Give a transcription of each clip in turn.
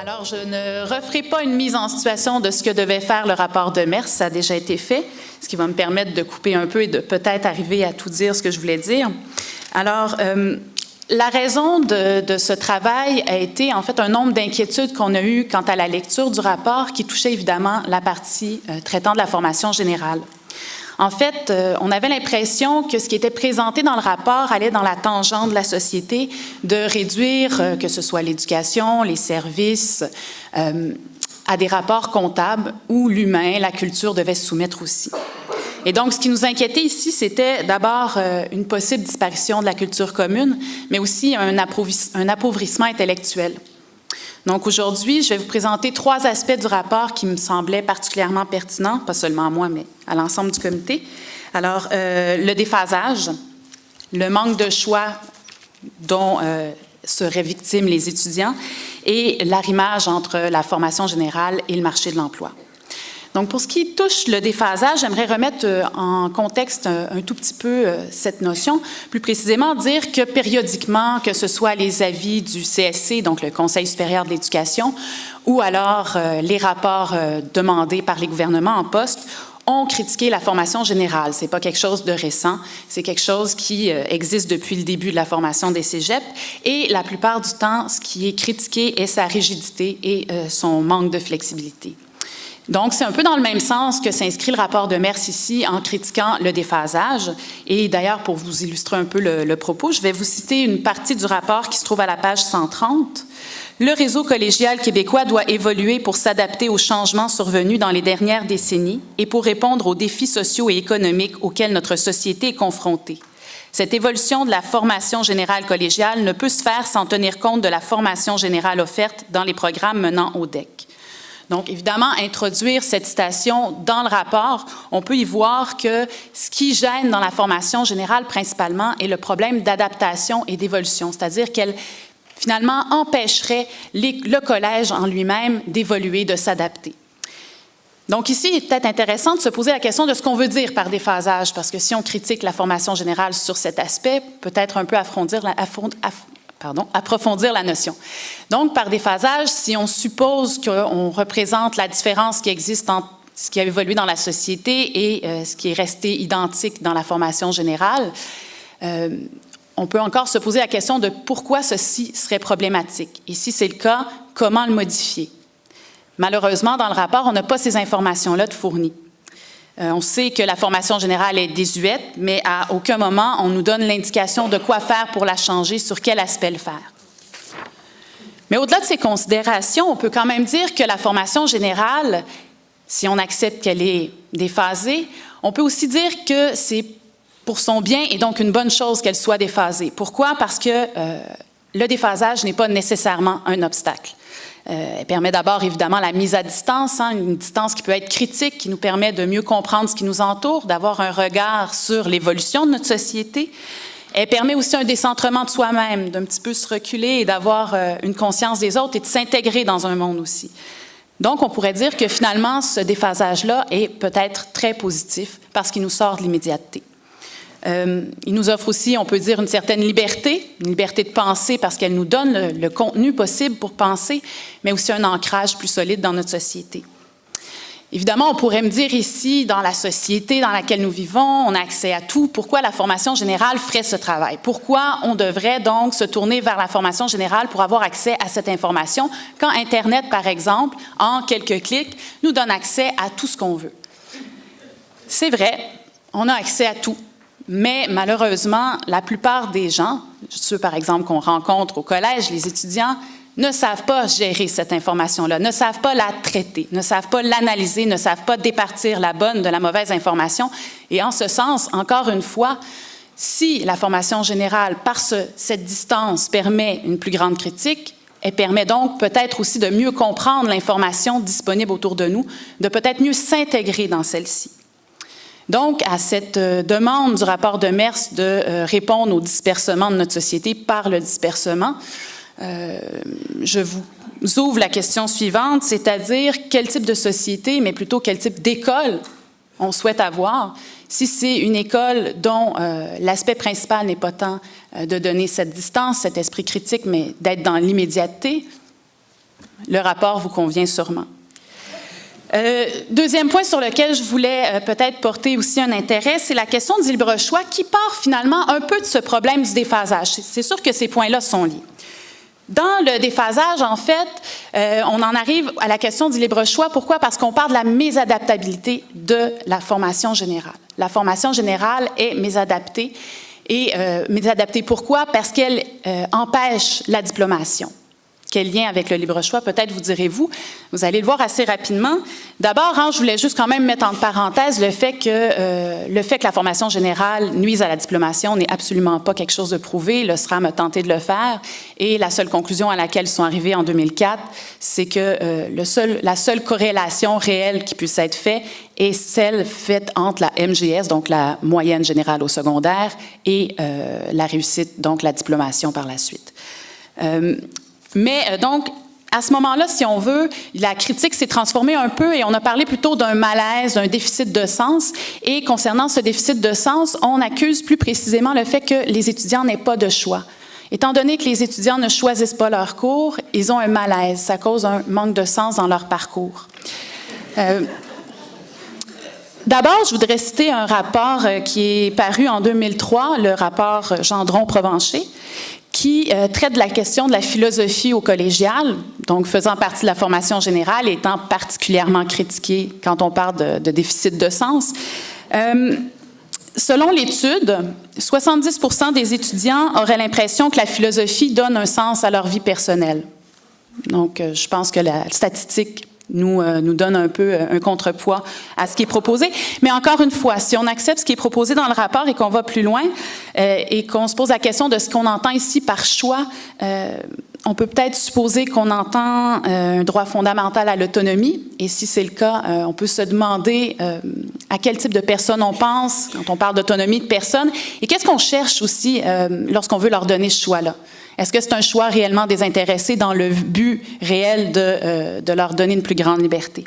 Alors, je ne referai pas une mise en situation de ce que devait faire le rapport de Demers, ça a déjà été fait, ce qui va me permettre de couper un peu et de peut-être arriver à tout dire ce que je voulais dire. Alors, la raison de ce travail a été en fait un nombre d'inquiétudes qu'on a eues quant à la lecture du rapport qui touchait évidemment la partie traitant de la formation générale. En fait, on avait l'impression que ce qui était présenté dans le rapport allait dans la tangente de la société de réduire, que ce soit l'éducation, les services, à des rapports comptables où l'humain, la culture devaient se soumettre aussi. Et donc, ce qui nous inquiétait ici, c'était d'abord une possible disparition de la culture commune, mais aussi un appauvrissement intellectuel. Donc, aujourd'hui, je vais vous présenter 3 aspects du rapport qui me semblaient particulièrement pertinents, pas seulement à moi, mais à l'ensemble du comité. Alors, le déphasage, le manque de choix dont seraient victimes les étudiants et l'arrimage entre la formation générale et le marché de l'emploi. Donc, pour ce qui touche le déphasage, j'aimerais remettre en contexte un tout petit peu cette notion. Plus précisément, dire que périodiquement, que ce soit les avis du CSC, donc le Conseil supérieur de l'éducation, ou alors les rapports demandés par les gouvernements en poste, ont critiqué la formation générale. Ce n'est pas quelque chose de récent, c'est quelque chose qui existe depuis le début de la formation des cégeps. Et la plupart du temps, ce qui est critiqué est sa rigidité et son manque de flexibilité. Donc, c'est un peu dans le même sens que s'inscrit le rapport de Demers ici en critiquant le déphasage. Et d'ailleurs, pour vous illustrer un peu le propos, je vais vous citer une partie du rapport qui se trouve à la page 130. Le réseau collégial québécois doit évoluer pour s'adapter aux changements survenus dans les dernières décennies et pour répondre aux défis sociaux et économiques auxquels notre société est confrontée. Cette évolution de la formation générale collégiale ne peut se faire sans tenir compte de la formation générale offerte dans les programmes menant au DEC. Donc, évidemment, introduire cette citation dans le rapport, on peut y voir que ce qui gêne dans la formation générale principalement est le problème d'adaptation et d'évolution, c'est-à-dire qu'elle, finalement, empêcherait le collège en lui-même d'évoluer, de s'adapter. Donc, ici, il est peut-être intéressant de se poser la question de ce qu'on veut dire par déphasage, parce que si on critique la formation générale sur cet aspect, peut-être un peu approfondir la notion. Donc, par déphasage, si on suppose qu'on représente la différence qui existe entre ce qui a évolué dans la société et ce qui est resté identique dans la formation générale, on peut encore se poser la question de pourquoi ceci serait problématique. Et si c'est le cas, comment le modifier? Malheureusement, dans le rapport, on n'a pas ces informations-là de fournies. On sait que la formation générale est désuète, mais à aucun moment on nous donne l'indication de quoi faire pour la changer, sur quel aspect le faire. Mais au-delà de ces considérations, on peut quand même dire que la formation générale, si on accepte qu'elle est déphasée, on peut aussi dire que c'est pour son bien et donc une bonne chose qu'elle soit déphasée. Pourquoi? Parce que le déphasage n'est pas nécessairement un obstacle. Elle permet d'abord, évidemment, la mise à distance, une distance qui peut être critique, qui nous permet de mieux comprendre ce qui nous entoure, d'avoir un regard sur l'évolution de notre société. Elle permet aussi un décentrement de soi-même, d'un petit peu se reculer et d'avoir une conscience des autres et de s'intégrer dans un monde aussi. Donc, on pourrait dire que finalement, ce déphasage-là est peut-être très positif parce qu'il nous sort de l'immédiateté. Il nous offre aussi, on peut dire, une certaine liberté, une liberté de penser parce qu'elle nous donne le contenu possible pour penser, mais aussi un ancrage plus solide dans notre société. Évidemment, on pourrait me dire ici, dans la société dans laquelle nous vivons, on a accès à tout. Pourquoi la formation générale ferait ce travail? Pourquoi on devrait donc se tourner vers la formation générale pour avoir accès à cette information quand Internet, par exemple, en quelques clics, nous donne accès à tout ce qu'on veut? C'est vrai, on a accès à tout. Mais malheureusement, la plupart des gens, ceux par exemple qu'on rencontre au collège, les étudiants, ne savent pas gérer cette information-là, ne savent pas la traiter, ne savent pas l'analyser, ne savent pas départir la bonne de la mauvaise information. Et en ce sens, encore une fois, si la formation générale, par cette distance, permet une plus grande critique, elle permet donc peut-être aussi de mieux comprendre l'information disponible autour de nous, de peut-être mieux s'intégrer dans celle-ci. Donc, à cette demande du rapport de Demers de répondre au dispersement de notre société par le dispersement, je vous ouvre la question suivante, c'est-à-dire quel type de société, mais plutôt quel type d'école on souhaite avoir. Si c'est une école dont l'aspect principal n'est pas tant de donner cette distance, cet esprit critique, mais d'être dans l'immédiateté, Le rapport vous convient sûrement. Deuxième point sur lequel je voulais peut-être porter aussi un intérêt, c'est la question du libre choix qui part finalement un peu de ce problème du déphasage. C'est sûr que ces points-là sont liés. Dans le déphasage, en fait, on en arrive à la question du libre choix. Pourquoi? Parce qu'on parle de la mésadaptabilité de la formation générale. La formation générale est mésadaptée. Et mésadaptée, pourquoi? Parce qu'elle empêche la diplomation. Quel lien avec le libre choix, peut-être vous direz-vous. Vous allez le voir assez rapidement. D'abord, je voulais juste quand même mettre entre parenthèses le fait que la formation générale nuise à la diplomation n'est absolument pas quelque chose de prouvé. Le SRAM a tenté de le faire et la seule conclusion à laquelle ils sont arrivés en 2004, c'est que la seule corrélation réelle qui puisse être faite est celle faite entre la MGS, donc la moyenne générale au secondaire, et la réussite, donc la diplomation par la suite. Mais donc, à ce moment-là, si on veut, la critique s'est transformée un peu et on a parlé plutôt d'un malaise, d'un déficit de sens. Et concernant ce déficit de sens, on accuse plus précisément le fait que les étudiants n'aient pas de choix. Étant donné que les étudiants ne choisissent pas leur cours, ils ont un malaise. Ça cause un manque de sens dans leur parcours. D'abord, je voudrais citer un rapport qui est paru en 2003, le rapport Gendron-Provencher, qui traite de la question de la philosophie au collégial, donc faisant partie de la formation générale et étant particulièrement critiquée quand on parle de déficit de sens. Selon l'étude, 70% des étudiants auraient l'impression que la philosophie donne un sens à leur vie personnelle. Donc, je pense que la statistique nous donne un peu un contrepoids à ce qui est proposé. Mais encore une fois, si on accepte ce qui est proposé dans le rapport et qu'on va plus loin et qu'on se pose la question de ce qu'on entend ici par choix, on peut peut-être supposer qu'on entend un droit fondamental à l'autonomie. Et si c'est le cas, on peut se demander à quel type de personnes on pense quand on parle d'autonomie de personnes. Et qu'est-ce qu'on cherche aussi lorsqu'on veut leur donner ce choix-là? Est-ce que c'est un choix réellement désintéressé dans le but réel de leur donner une plus grande liberté?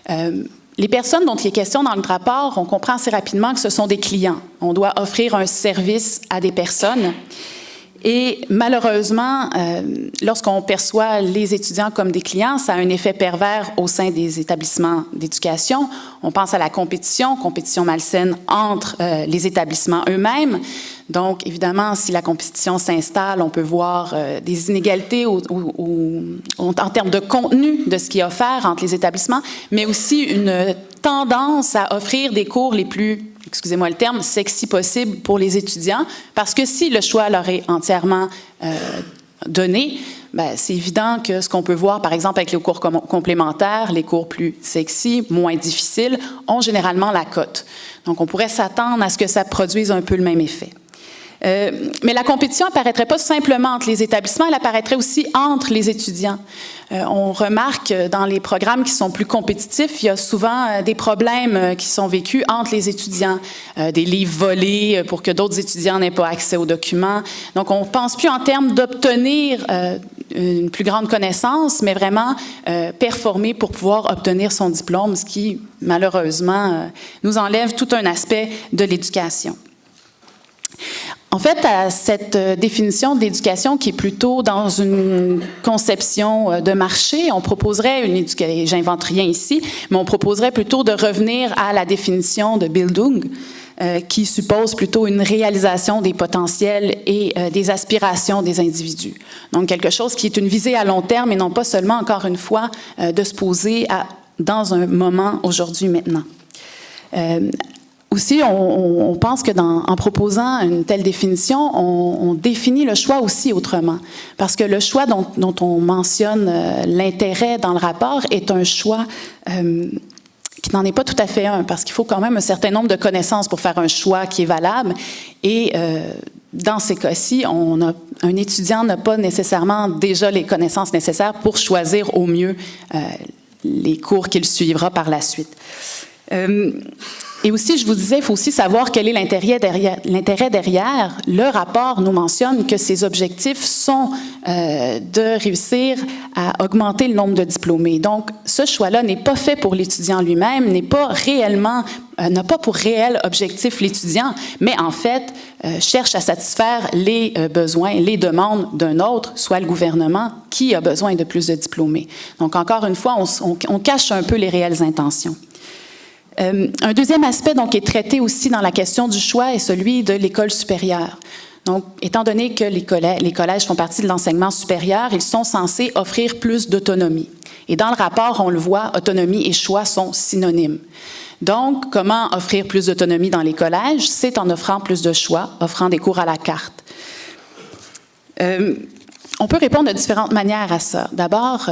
Les personnes dont il est question dans le rapport, on comprend assez rapidement que ce sont des clients. On doit offrir un service à des personnes. Et malheureusement, lorsqu'on perçoit les étudiants comme des clients, ça a un effet pervers au sein des établissements d'éducation. On pense à la compétition malsaine entre les établissements eux-mêmes. Donc, évidemment, si la compétition s'installe, on peut voir des inégalités en termes de contenu de ce qui est offert entre les établissements, mais aussi une tendance à offrir des cours les plus, excusez-moi le terme, sexy possible pour les étudiants, parce que si le choix leur est entièrement donné, c'est évident que ce qu'on peut voir, par exemple, avec les cours complémentaires, les cours plus sexy, moins difficiles, ont généralement la cote. Donc, on pourrait s'attendre à ce que ça produise un peu le même effet. Mais la compétition apparaîtrait pas simplement entre les établissements, elle apparaîtrait aussi entre les étudiants. On remarque dans les programmes qui sont plus compétitifs, il y a souvent des problèmes qui sont vécus entre les étudiants, des livres volés pour que d'autres étudiants n'aient pas accès aux documents. Donc, on ne pense plus en termes d'obtenir une plus grande connaissance, mais vraiment performer pour pouvoir obtenir son diplôme, ce qui, malheureusement, nous enlève tout un aspect de l'éducation. En fait, à cette définition de l'éducation qui est plutôt dans une conception de marché, on proposerait une éducation, j'invente rien ici, mais on proposerait plutôt de revenir à la définition de Bildung, qui suppose plutôt une réalisation des potentiels et des aspirations des individus. Donc, quelque chose qui est une visée à long terme et non pas seulement, encore une fois, de se poser dans un moment, aujourd'hui, maintenant. Aussi, on pense que en proposant une telle définition, on définit le choix aussi autrement. Parce que le choix dont on mentionne l'intérêt dans le rapport est un choix qui n'en est pas tout à fait un, parce qu'il faut quand même un certain nombre de connaissances pour faire un choix qui est valable. Et dans ces cas-ci, un étudiant n'a pas nécessairement déjà les connaissances nécessaires pour choisir au mieux les cours qu'il suivra par la suite. Et aussi, je vous disais, il faut aussi savoir quel est l'intérêt derrière. Le rapport nous mentionne que ces objectifs sont de réussir à augmenter le nombre de diplômés. Donc, ce choix-là n'est pas fait pour l'étudiant lui-même, n'a pas pour réel objectif l'étudiant, mais en fait, cherche à satisfaire les besoins, les demandes d'un autre, soit le gouvernement, qui a besoin de plus de diplômés. Donc, encore une fois, on cache un peu les réelles intentions. Un deuxième aspect donc, qui est traité aussi dans la question du choix est celui de l'école supérieure. Donc, étant donné que les collèges font partie de l'enseignement supérieur, ils sont censés offrir plus d'autonomie. Et dans le rapport, on le voit, autonomie et choix sont synonymes. Donc, comment offrir plus d'autonomie dans les collèges? C'est en offrant plus de choix, offrant des cours à la carte. On peut répondre de différentes manières à ça. D'abord,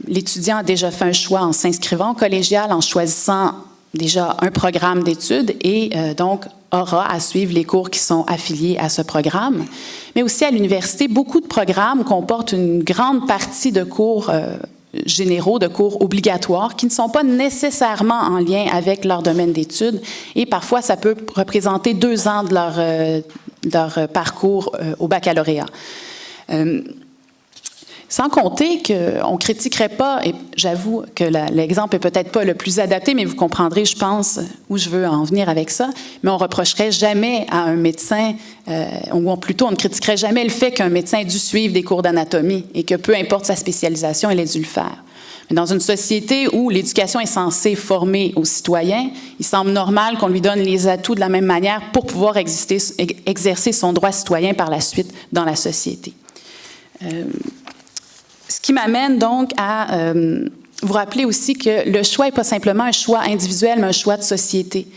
l'étudiant a déjà fait un choix en s'inscrivant au collégial, en choisissant déjà un programme d'études et donc aura à suivre les cours qui sont affiliés à ce programme. Mais aussi à l'université, beaucoup de programmes comportent une grande partie de cours généraux, de cours obligatoires, qui ne sont pas nécessairement en lien avec leur domaine d'études. Et parfois, ça peut représenter 2 ans de leur parcours au baccalauréat. Sans compter qu'on ne critiquerait pas, et j'avoue que l'exemple n'est peut-être pas le plus adapté, mais vous comprendrez, je pense, où je veux en venir avec ça, mais on ne reprocherait jamais à un médecin, ou plutôt on ne critiquerait jamais le fait qu'un médecin ait dû suivre des cours d'anatomie et que peu importe sa spécialisation, il ait dû le faire. Mais dans une société où l'éducation est censée former aux citoyens, il semble normal qu'on lui donne les atouts de la même manière pour pouvoir exercer son droit citoyen par la suite dans la société. Ce qui m'amène donc à vous rappeler aussi que le choix n'est pas simplement un choix individuel, mais un choix de société.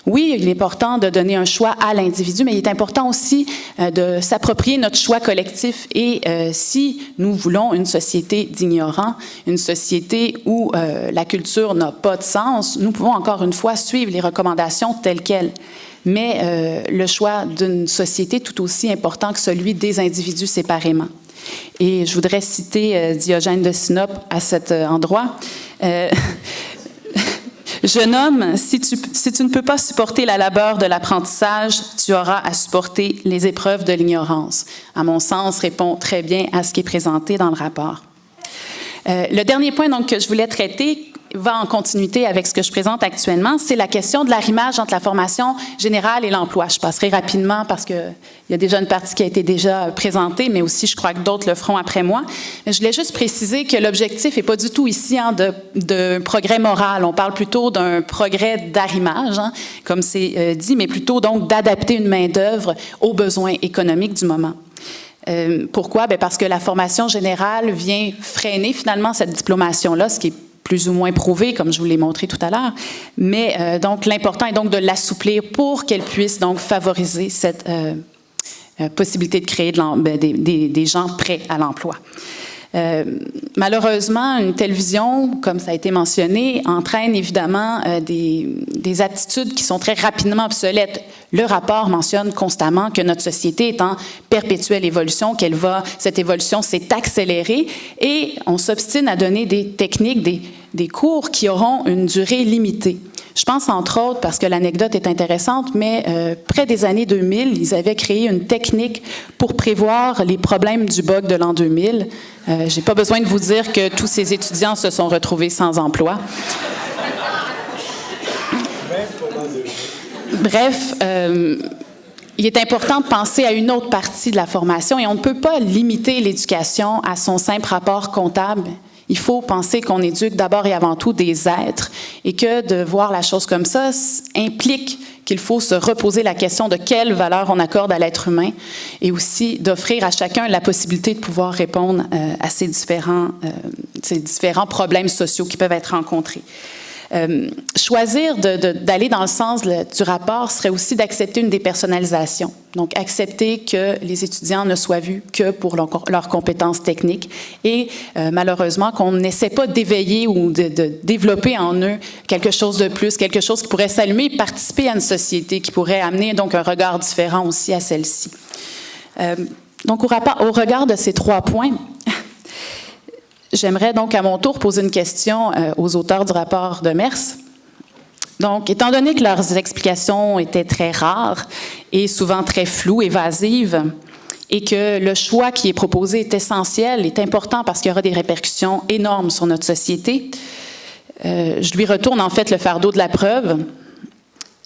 Oui, il est important de donner un choix à l'individu, mais il est important aussi de s'approprier notre choix collectif. Et si nous voulons une société d'ignorants, une société où la culture n'a pas de sens, nous pouvons encore une fois suivre les recommandations telles quelles. Mais le choix d'une société est tout aussi important que celui des individus séparément. Et je voudrais citer Diogène de Sinope à cet endroit. Jeune homme, si tu ne peux pas supporter la labeur de l'apprentissage, tu auras à supporter les épreuves de l'ignorance. À mon sens, répond très bien à ce qui est présenté dans le rapport. Le dernier point donc, que je voulais traiter va en continuité avec ce que je présente actuellement, c'est la question de l'arrimage entre la formation générale et l'emploi. Je passerai rapidement parce qu'il y a déjà une partie qui a été déjà présentée, mais aussi je crois que d'autres le feront après moi. Mais je voulais juste préciser que l'objectif n'est pas du tout ici de progrès moral. On parle plutôt d'un progrès d'arrimage, comme c'est dit, mais plutôt donc d'adapter une main-d'œuvre aux besoins économiques du moment. Pourquoi? Bien parce que la formation générale vient freiner finalement cette diplomation-là, ce qui est plus ou moins prouvé, comme je vous l'ai montré tout à l'heure. Mais donc, l'important est donc de l'assouplir pour qu'elle puisse donc favoriser cette possibilité de créer des gens prêts à l'emploi. Malheureusement, une telle vision, comme ça a été mentionné, entraîne évidemment des aptitudes qui sont très rapidement obsolètes. Le rapport mentionne constamment que notre société est en perpétuelle évolution, cette évolution s'est accélérée et on s'obstine à donner des techniques, des cours qui auront une durée limitée. Je pense entre autres, parce que l'anecdote est intéressante, mais près des années 2000, ils avaient créé une technique pour prévoir les problèmes du bug de l'an 2000. Je n'ai pas besoin de vous dire que tous ces étudiants se sont retrouvés sans emploi. Bref, il est important de penser à une autre partie de la formation et on ne peut pas limiter l'éducation à son simple rapport comptable. Il faut penser qu'on éduque d'abord et avant tout des êtres et que de voir la chose comme ça implique qu'il faut se reposer la question de quelle valeur on accorde à l'être humain et aussi d'offrir à chacun la possibilité de pouvoir répondre à ces différents problèmes sociaux qui peuvent être rencontrés. Choisir d'aller dans le sens du rapport serait aussi d'accepter une dépersonnalisation. Donc, accepter que les étudiants ne soient vus que pour leurs compétences techniques et malheureusement qu'on n'essaie pas d'éveiller ou de développer en eux quelque chose de plus, quelque chose qui pourrait s'allumer et participer à une société, qui pourrait amener donc un regard différent aussi à celle-ci. Donc, au regard de ces 3 points, j'aimerais donc à mon tour poser une question aux auteurs du rapport de Mers. Donc, étant donné que leurs explications étaient très rares et souvent très floues, évasives, et que le choix qui est proposé est essentiel, est important parce qu'il y aura des répercussions énormes sur notre société, je lui retourne en fait le fardeau de la preuve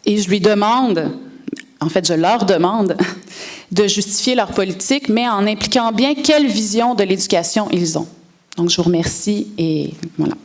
et je lui demande, en fait je leur demande, de justifier leur politique, mais en impliquant bien quelle vision de l'éducation ils ont. Donc je vous remercie et voilà.